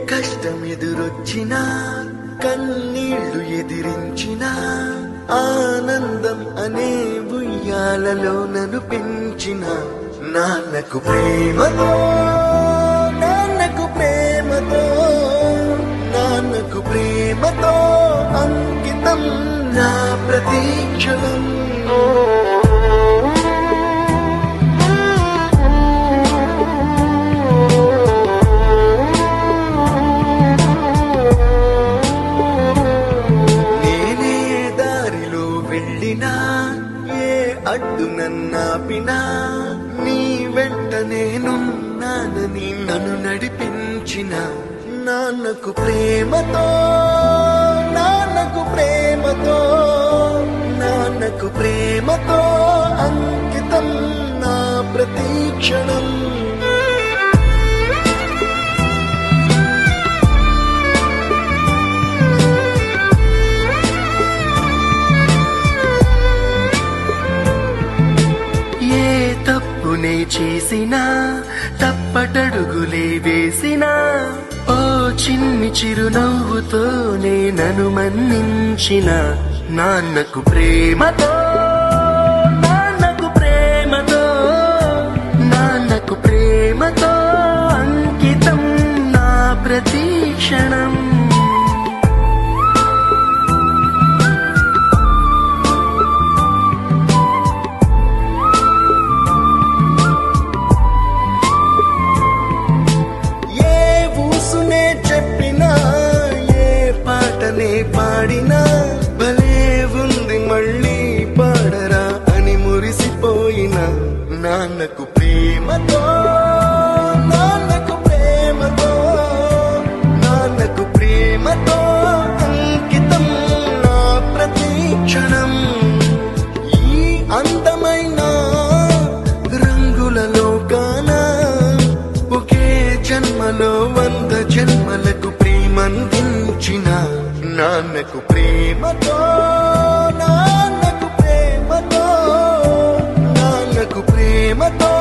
కష్టం ఎదురొచ్చినా కన్నీళ్లు ఎదిరించినా ఆనందం అనే ఉయ్యాలలో నన్ను పెంచిన నాన్నకు ప్రేమతో నాన్నకు ప్రేమతో నాన్నకు ప్రేమతో అంకితం నా ప్రతీక్షణం. ఏ అడ్డు నన్నాపినా నీ వెంట నేనున్నానని నన్ను నడిపించిన నాన్నకు ప్రేమతో నాన్నకు ప్రేమతో నాన్నకు ప్రేమతో అంకితం నా ప్రతీక్షణం. తప్పునే చేసినా తప్పటడుగులే వేసినా ఓ చిన్ని చిరునవ్వుతోనే నన్ను మన్నించిన నాన్నకు ప్రేమతో నాన్నకు ప్రేమతో నాన్నకు ప్రేమతో అంకితం నా ప్రతీక్షణం. పాడినా భలే ఉంది మళ్ళీ పాడరా అని మురిసిపోయిన నాన్నకు ప్రేమతో నాన్నకు ప్రేమతో నాన్నకు ప్రేమతో అంకితం నా ప్రతీక్షణం. ఈ అందమైన రంగుల లోకాన ఒకే జన్మలో 100 జన్మలకు ప్రేమందించిన నాన్నకు ప్రేమతో నాన్నకు ప్రేమతో నాన్నకు ప్రేమతో